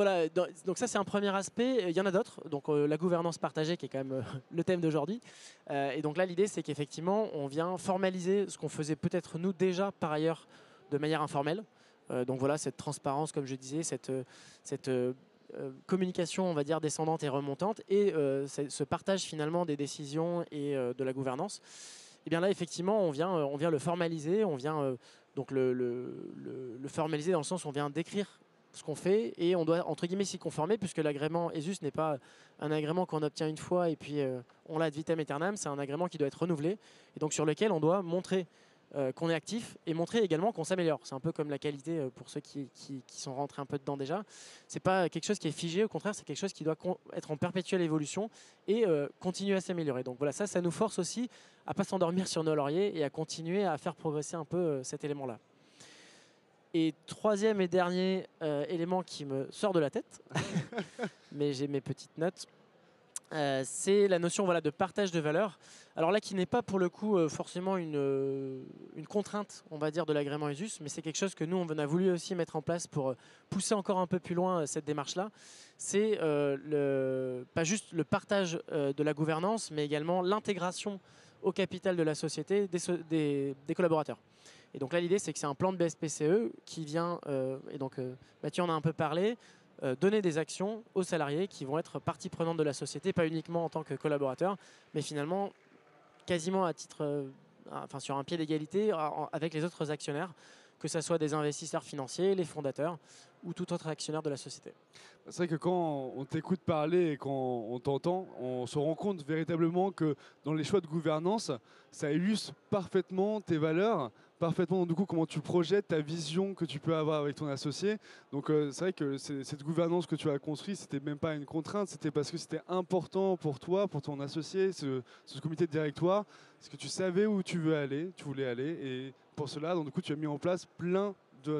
donc ça c'est un premier aspect. Il y en a d'autres. Donc la gouvernance partagée qui est quand même le thème d'aujourd'hui. Et donc là l'idée c'est qu'effectivement on vient formaliser ce qu'on faisait peut-être nous déjà par ailleurs de manière informelle. Donc voilà, cette transparence, comme je disais, cette communication, on va dire, descendante et remontante, et ce partage finalement des décisions et de la gouvernance. Et bien là effectivement on vient le formaliser, on vient donc le formaliser dans le sens où on vient décrire ce qu'on fait et on doit entre guillemets s'y conformer puisque l'agrément ESUS n'est pas un agrément qu'on obtient une fois et puis on l'a ad vitam aeternam, c'est un agrément qui doit être renouvelé et donc sur lequel on doit montrer qu'on est actif et montrer également qu'on s'améliore. C'est un peu comme la qualité pour ceux qui sont rentrés un peu dedans déjà. C'est pas quelque chose qui est figé, au contraire c'est quelque chose qui doit être en perpétuelle évolution et continuer à s'améliorer. Donc voilà, ça nous force aussi à pas s'endormir sur nos lauriers et à continuer à faire progresser un peu cet élément-là. Et troisième et dernier élément qui me sort de la tête, mais j'ai mes petites notes, c'est la notion de partage de valeur. Alors là, qui n'est pas pour le coup forcément une contrainte, on va dire, de l'agrément ESUS, mais c'est quelque chose que nous, on a voulu aussi mettre en place pour pousser encore un peu plus loin cette démarche-là. C'est pas juste le partage de la gouvernance, mais également l'intégration au capital de la société des collaborateurs. Et donc là, l'idée, c'est que c'est un plan de BSPCE qui vient, et donc Mathieu en a un peu parlé, donner des actions aux salariés qui vont être partie prenante de la société, pas uniquement en tant que collaborateurs, mais finalement quasiment à titre, sur un pied d'égalité avec les autres actionnaires, que ce soit des investisseurs financiers, les fondateurs ou tout autre actionnaire de la société. C'est vrai que quand on t'écoute parler et quand on t'entend, on se rend compte véritablement que dans les choix de gouvernance, ça illustre parfaitement tes valeurs, parfaitement du coup comment tu projettes ta vision que tu peux avoir avec ton associé. Donc c'est vrai que cette gouvernance que tu as construite, c'était même pas une contrainte, c'était parce que c'était important pour toi, pour ton associé, ce comité de directoire, parce que tu savais où tu voulais aller, et pour cela, donc du coup tu as mis en place plein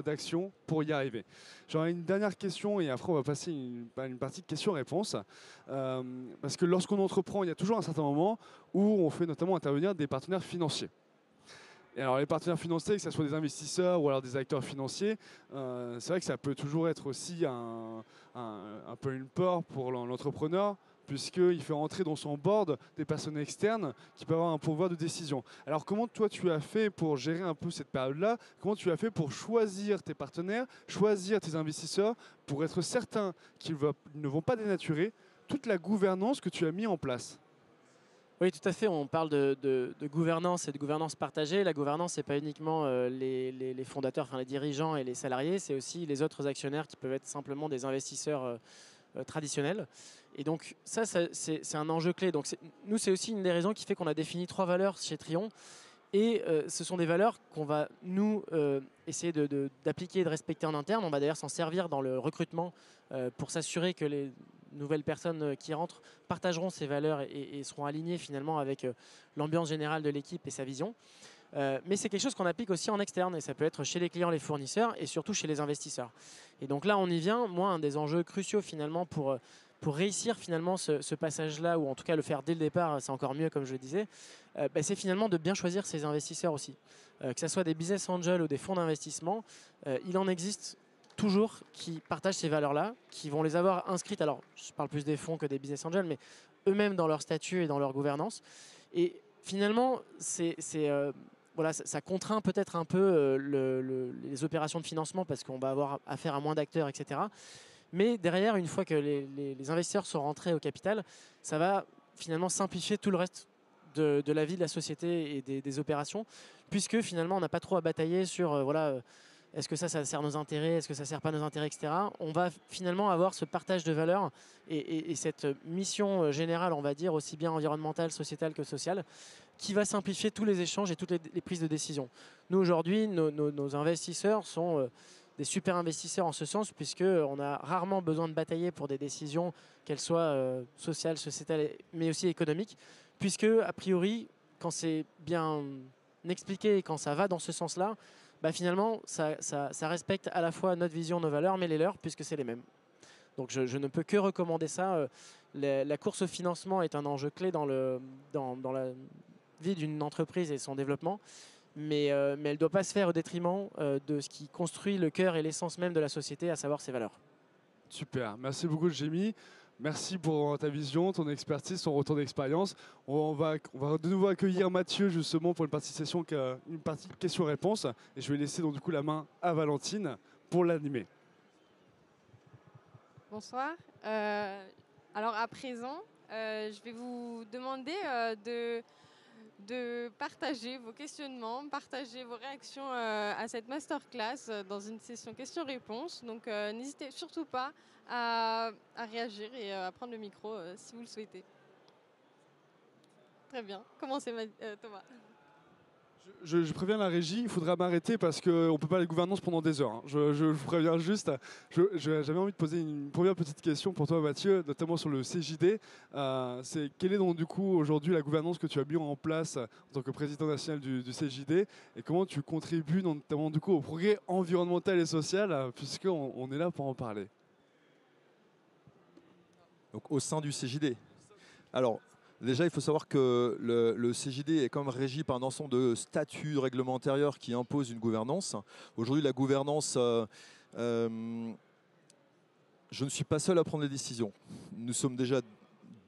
d'actions pour y arriver. J'aurais une dernière question et après on va passer une partie de questions-réponses. Parce que lorsqu'on entreprend, il y a toujours un certain moment où on fait notamment intervenir des partenaires financiers. Et alors les partenaires financiers, que ce soit des investisseurs ou alors des acteurs financiers, c'est vrai que ça peut toujours être aussi un peu une peur pour l'entrepreneur, puisqu'il fait entrer dans son board des personnes externes qui peuvent avoir un pouvoir de décision. Alors comment toi tu as fait pour gérer un peu cette période-là? Comment tu as fait pour choisir tes partenaires, choisir tes investisseurs, pour être certain qu'ils ne vont pas dénaturer toute la gouvernance que tu as mis en place? Oui, tout à fait. On parle de gouvernance et de gouvernance partagée. La gouvernance, ce n'est pas uniquement les fondateurs, enfin les dirigeants et les salariés, c'est aussi les autres actionnaires qui peuvent être simplement des investisseurs traditionnels. Et donc ça c'est un enjeu clé. Donc nous, c'est aussi une des raisons qui fait qu'on a défini 3 valeurs chez Trion. Et ce sont des valeurs qu'on va, nous, essayer d'appliquer et de respecter en interne. On va d'ailleurs s'en servir dans le recrutement pour s'assurer que les nouvelles personnes qui rentrent partageront ces valeurs et seront alignées finalement avec l'ambiance générale de l'équipe et sa vision. Mais c'est quelque chose qu'on applique aussi en externe et ça peut être chez les clients, les fournisseurs et surtout chez les investisseurs. Et donc là, on y vient. Moi, un des enjeux cruciaux finalement pour pour réussir finalement ce passage-là, ou en tout cas le faire dès le départ, c'est encore mieux comme je le disais, c'est finalement de bien choisir ses investisseurs aussi. Que ce soit des business angels ou des fonds d'investissement, il en existe toujours qui partagent ces valeurs-là, qui vont les avoir inscrites, alors je parle plus des fonds que des business angels, mais eux-mêmes dans leur statut et dans leur gouvernance. Et finalement, voilà, ça contraint peut-être un peu les opérations de financement parce qu'on va avoir affaire à moins d'acteurs, etc. Mais derrière, une fois que les investisseurs sont rentrés au capital, ça va finalement simplifier tout le reste de la vie de la société et des opérations, puisque finalement, on n'a pas trop à batailler sur voilà, est-ce que ça sert nos intérêts, est-ce que ça ne sert pas nos intérêts, etc. On va finalement avoir ce partage de valeurs et cette mission générale, on va dire, aussi bien environnementale, sociétale que sociale, qui va simplifier tous les échanges et toutes les prises de décision. Nous, aujourd'hui, nos investisseurs sont des super investisseurs en ce sens, puisqu'on a rarement besoin de batailler pour des décisions, qu'elles soient sociales, sociétales, mais aussi économiques, puisque, a priori, quand c'est bien expliqué et quand ça va dans ce sens-là, finalement, ça respecte à la fois notre vision, nos valeurs, mais les leurs, puisque c'est les mêmes. Donc je ne peux que recommander ça. La course au financement est un enjeu clé dans la vie d'une entreprise et son développement, mais elle ne doit pas se faire au détriment de ce qui construit le cœur et l'essence même de la société, à savoir ses valeurs. Super, merci beaucoup Jémy. Merci pour ta vision, ton expertise, ton retour d'expérience. On va de nouveau accueillir Mathieu justement pour une partie session, une partie questions-réponses. Et je vais laisser donc du coup la main à Valentine pour l'animer. Bonsoir. Alors à présent, je vais vous demander de partager vos questionnements, partager vos réactions à cette masterclass dans une session questions-réponses. Donc n'hésitez surtout pas à réagir et à prendre le micro si vous le souhaitez. Très bien. Commencez Thomas. Je préviens la régie, il faudra m'arrêter parce qu'on ne peut pas aller gouvernance pendant des heures. Hein. Je vous préviens juste. J'avais envie de poser une première petite question pour toi Mathieu, notamment sur le CJD. C'est quelle est donc du coup aujourd'hui la gouvernance que tu as mis en place en tant que président national du CJD et comment tu contribues notamment du coup au progrès environnemental et social puisqu'on est là pour en parler. Donc au sein du CJD. Alors, déjà, il faut savoir que le CJD est quand même régi par un ensemble de statuts, de règlements intérieurs qui imposent une gouvernance. Aujourd'hui, la gouvernance, je ne suis pas seul à prendre les décisions. Nous sommes déjà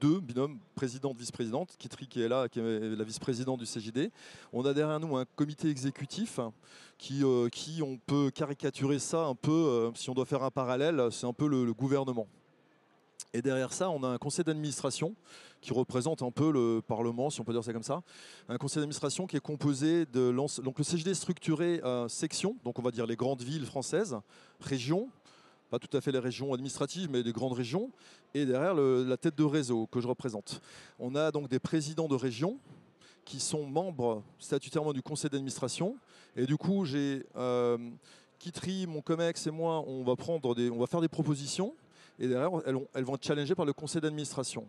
deux binômes, présidente, vice-présidente, Kitri qui est là, qui est la vice-présidente du CJD. On a derrière nous un comité exécutif qui on peut caricaturer ça un peu, si on doit faire un parallèle, c'est un peu le gouvernement. Et derrière ça, on a un conseil d'administration qui représente un peu le Parlement, si on peut dire ça comme ça. Un conseil d'administration qui est composé de... Donc le CJD est structuré à sections, donc on va dire les grandes villes françaises, régions, pas tout à fait les régions administratives, mais les grandes régions, et derrière la tête de réseau que je représente. On a donc des présidents de régions qui sont membres statutairement du conseil d'administration. Et du coup, j'ai Kitri, mon COMEX et moi, on va faire des propositions. Et derrière, elles vont être challengées par le conseil d'administration.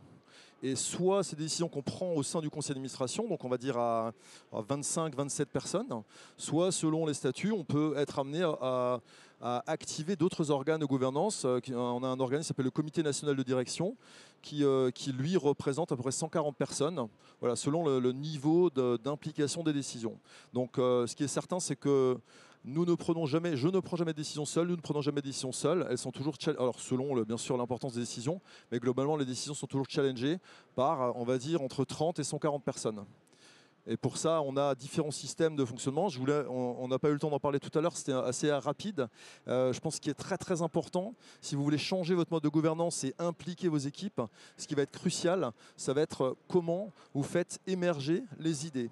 Et soit c'est des décisions qu'on prend au sein du conseil d'administration, donc on va dire à 25-27 personnes, soit selon les statuts, on peut être amené à activer d'autres organes de gouvernance. On a un organe qui s'appelle le Comité national de direction, qui lui représente à peu près 140 personnes, voilà, selon le niveau d'implication des décisions. Donc ce qui est certain, c'est que je ne prends jamais de décision seule, nous ne prenons jamais de décision seule. Elles sont toujours, alors selon bien sûr l'importance des décisions, mais globalement les décisions sont toujours challengées par, on va dire, entre 30 et 140 personnes. Et pour ça, on a différents systèmes de fonctionnement. On n'a pas eu le temps d'en parler tout à l'heure, c'était assez rapide. Je pense qu'il est très très important, si vous voulez changer votre mode de gouvernance et impliquer vos équipes, ce qui va être crucial, ça va être comment vous faites émerger les idées.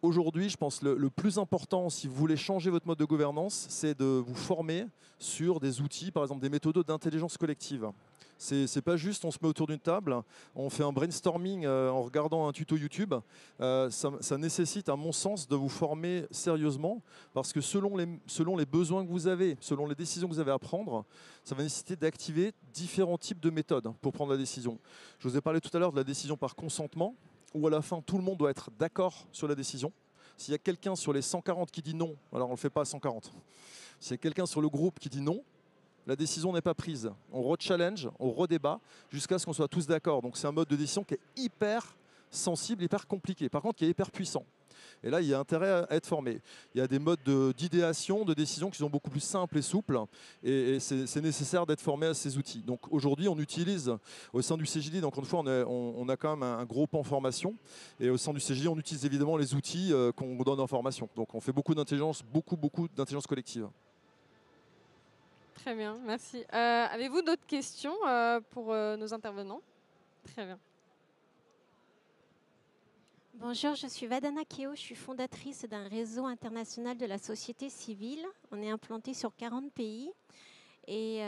Aujourd'hui, je pense que le plus important, si vous voulez changer votre mode de gouvernance, c'est de vous former sur des outils, par exemple des méthodes d'intelligence collective. C'est pas juste on se met autour d'une table, on fait un brainstorming en regardant un tuto YouTube. Ça nécessite, à mon sens, de vous former sérieusement parce que selon les besoins que vous avez, selon les décisions que vous avez à prendre, ça va nécessiter d'activer différents types de méthodes pour prendre la décision. Je vous ai parlé tout à l'heure de la décision par consentement, où à la fin, tout le monde doit être d'accord sur la décision. S'il y a quelqu'un sur les 140 qui dit non, alors on ne le fait pas à 140. S'il y a quelqu'un sur le groupe qui dit non, la décision n'est pas prise. On re-challenge, on redébat, jusqu'à ce qu'on soit tous d'accord. Donc c'est un mode de décision qui est hyper sensible, hyper compliqué, par contre qui est hyper puissant. Et là, il y a intérêt à être formé. Il y a des modes d'idéation, de décision qui sont beaucoup plus simples et souples. Et c'est nécessaire d'être formé à ces outils. Donc aujourd'hui, on utilise au sein du CJD, donc encore une fois, on a quand même un gros pan formation. Et au sein du CJD, on utilise évidemment les outils qu'on donne en formation. Donc on fait beaucoup d'intelligence, beaucoup d'intelligence collective. Très bien, merci. Avez-vous d'autres questions pour nos intervenants? Très bien. Bonjour, je suis Vadana Keo, je suis fondatrice d'un réseau international de la société civile. On est implanté sur 40 pays et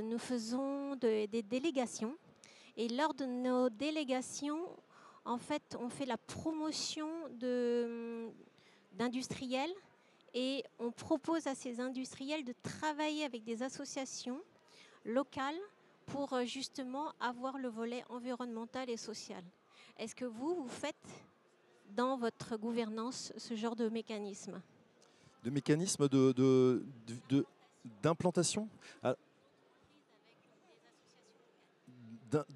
nous faisons des délégations. Et lors de nos délégations, en fait, on fait la promotion d'industriels et on propose à ces industriels de travailler avec des associations locales pour justement avoir le volet environnemental et social. Est-ce que vous faites dans votre gouvernance ce genre de mécanisme? De mécanisme d'implantation,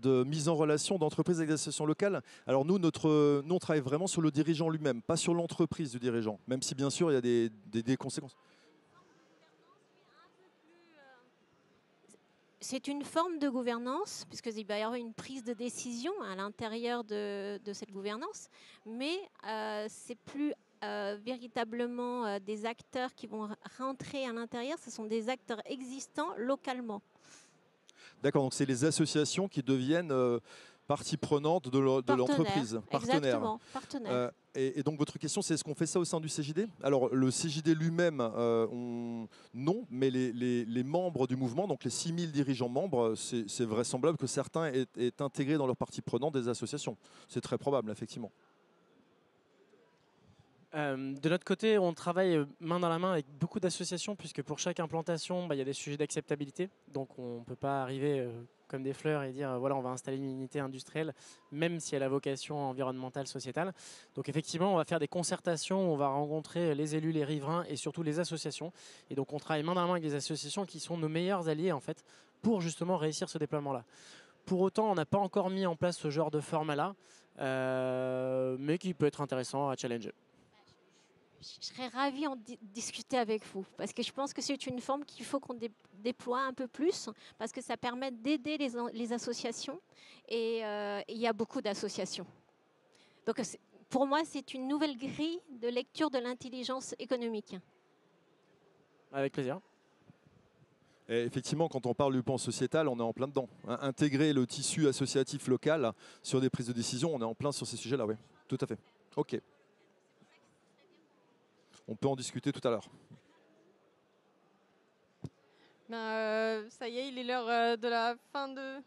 de mise en relation d'entreprises avec des associations locales. Alors nous, on travaille vraiment sur le dirigeant lui-même, pas sur l'entreprise du dirigeant, même si bien sûr il y a des conséquences. C'est une forme de gouvernance, puisqu'il va y avoir une prise de décision à l'intérieur de cette gouvernance, mais c'est plus véritablement des acteurs qui vont rentrer à l'intérieur, ce sont des acteurs existants localement. D'accord, donc c'est les associations qui deviennent partie prenante de l'entreprise, partenaire. Exactement, partenaire. Et donc votre question, c'est est-ce qu'on fait ça au sein du CJD? Alors le CJD lui-même, non, mais les membres du mouvement, donc les 6000 dirigeants membres, c'est vraisemblable que certains aient intégré dans leur partie prenante des associations. C'est très probable, effectivement. De notre côté, on travaille main dans la main avec beaucoup d'associations, puisque pour chaque implantation, il y a des sujets d'acceptabilité. Donc on ne peut pas arriver comme des fleurs et dire voilà, on va installer une unité industrielle, même si elle a vocation environnementale, sociétale. Donc effectivement, on va faire des concertations, on va rencontrer les élus, les riverains et surtout les associations. Et donc on travaille main dans la main avec des associations qui sont nos meilleurs alliés en fait, pour justement réussir ce déploiement-là. Pour autant, on n'a pas encore mis en place ce genre de format-là, mais qui peut être intéressant à challenger. Je serais ravie d'en discuter avec vous, parce que je pense que c'est une forme qu'il faut qu'on déploie un peu plus, parce que ça permet d'aider les associations, et il y a beaucoup d'associations. Donc pour moi, c'est une nouvelle grille de lecture de l'intelligence économique. Avec plaisir. Et effectivement, quand on parle du pan sociétal, on est en plein dedans. Intégrer le tissu associatif local sur des prises de décision, on est en plein sur ces sujets-là, oui. Tout à fait. OK. On peut en discuter tout à l'heure. Ça y est, il est l'heure de la fin de...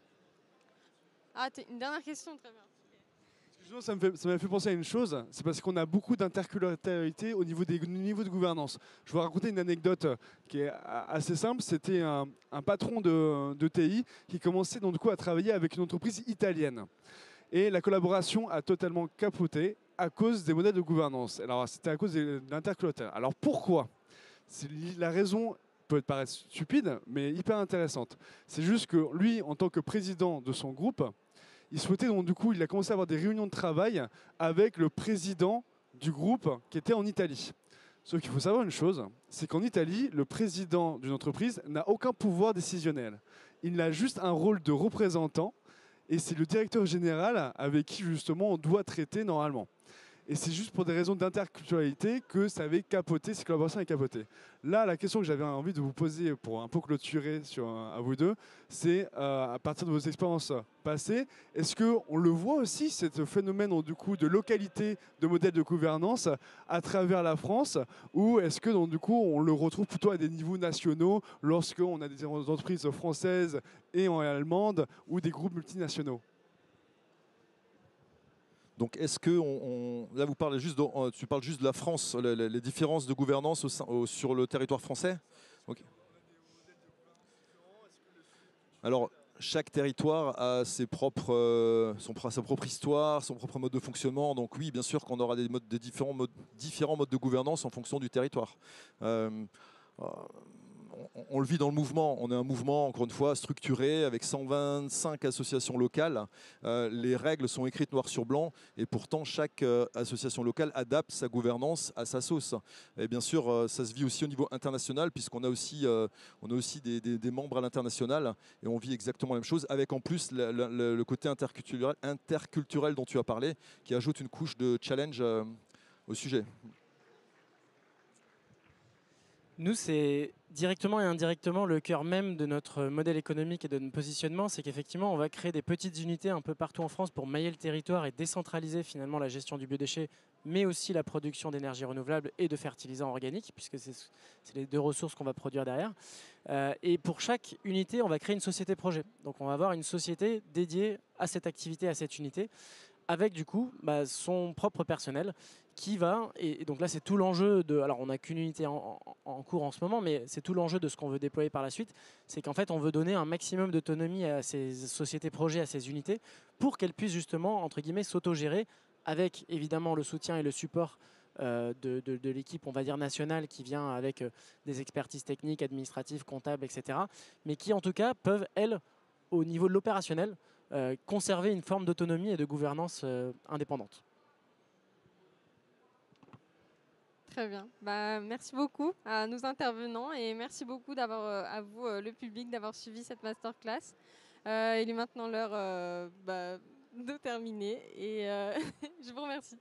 Ah, une dernière question, très bien. Excusez-moi, ça m'a fait penser à une chose, c'est parce qu'on a beaucoup d'interculturalité au niveau des niveaux de gouvernance. Je vais vous raconter une anecdote qui est assez simple. C'était un patron de TI qui commençait donc du coup à travailler avec une entreprise italienne. Et la collaboration a totalement capoté à cause des modèles de gouvernance. Alors c'était à cause de l'interculturalité. Alors pourquoi? La raison peut paraître stupide, mais hyper intéressante. C'est juste que lui, en tant que président de son groupe, il souhaitait donc du coup, il a commencé à avoir des réunions de travail avec le président du groupe qui était en Italie. Sauf qu'il faut savoir une chose, c'est qu'en Italie, le président d'une entreprise n'a aucun pouvoir décisionnel. Il a juste un rôle de représentant et c'est le directeur général avec qui justement on doit traiter normalement. Et c'est juste pour des raisons d'interculturalité que ça avait capoté, ces collaborations avaient capoté. Là, la question que j'avais envie de vous poser pour un peu clôturer à vous deux, c'est à partir de vos expériences passées, est-ce qu'on le voit aussi, ce phénomène du coup, de localité de modèles de gouvernance à travers la France, ou est-ce que donc, du coup, on le retrouve plutôt à des niveaux nationaux lorsqu'on a des entreprises françaises et allemandes ou des groupes multinationaux? Donc, est-ce que là, tu parles juste de la France, les différences de gouvernance sur le territoire français? Okay. Alors, chaque territoire a sa propre histoire, son propre mode de fonctionnement. Donc oui, bien sûr qu'on aura différents modes de gouvernance en fonction du territoire. on le vit dans le mouvement. On est un mouvement, encore une fois, structuré avec 125 associations locales. Les règles sont écrites noir sur blanc et pourtant chaque association locale adapte sa gouvernance à sa sauce. Et bien sûr, ça se vit aussi au niveau international puisqu'on a aussi, des membres à l'international et on vit exactement la même chose avec en plus le côté interculturel dont tu as parlé qui ajoute une couche de challenge au sujet. Nous, c'est directement et indirectement le cœur même de notre modèle économique et de notre positionnement, c'est qu'effectivement, on va créer des petites unités un peu partout en France pour mailler le territoire et décentraliser finalement la gestion du biodéchet, mais aussi la production d'énergie renouvelable et de fertilisants organiques, puisque c'est les deux ressources qu'on va produire derrière. Et pour chaque unité, on va créer une société projet. Donc on va avoir une société dédiée à cette activité, à cette unité, avec du coup son propre personnel qui va, et donc là c'est tout l'enjeu de, alors on n'a qu'une unité en cours en ce moment, mais c'est tout l'enjeu de ce qu'on veut déployer par la suite, c'est qu'en fait on veut donner un maximum d'autonomie à ces sociétés projets, à ces unités, pour qu'elles puissent justement, entre guillemets, s'autogérer, avec évidemment le soutien et le support de l'équipe, on va dire, nationale, qui vient avec des expertises techniques, administratives, comptables, etc., mais qui en tout cas peuvent, elles, au niveau de l'opérationnel, conserver une forme d'autonomie et de gouvernance indépendante. Très bien. Merci beaucoup à nos intervenants et merci beaucoup d'avoir, à vous, le public, d'avoir suivi cette masterclass. Il est maintenant l'heure de terminer et je vous remercie.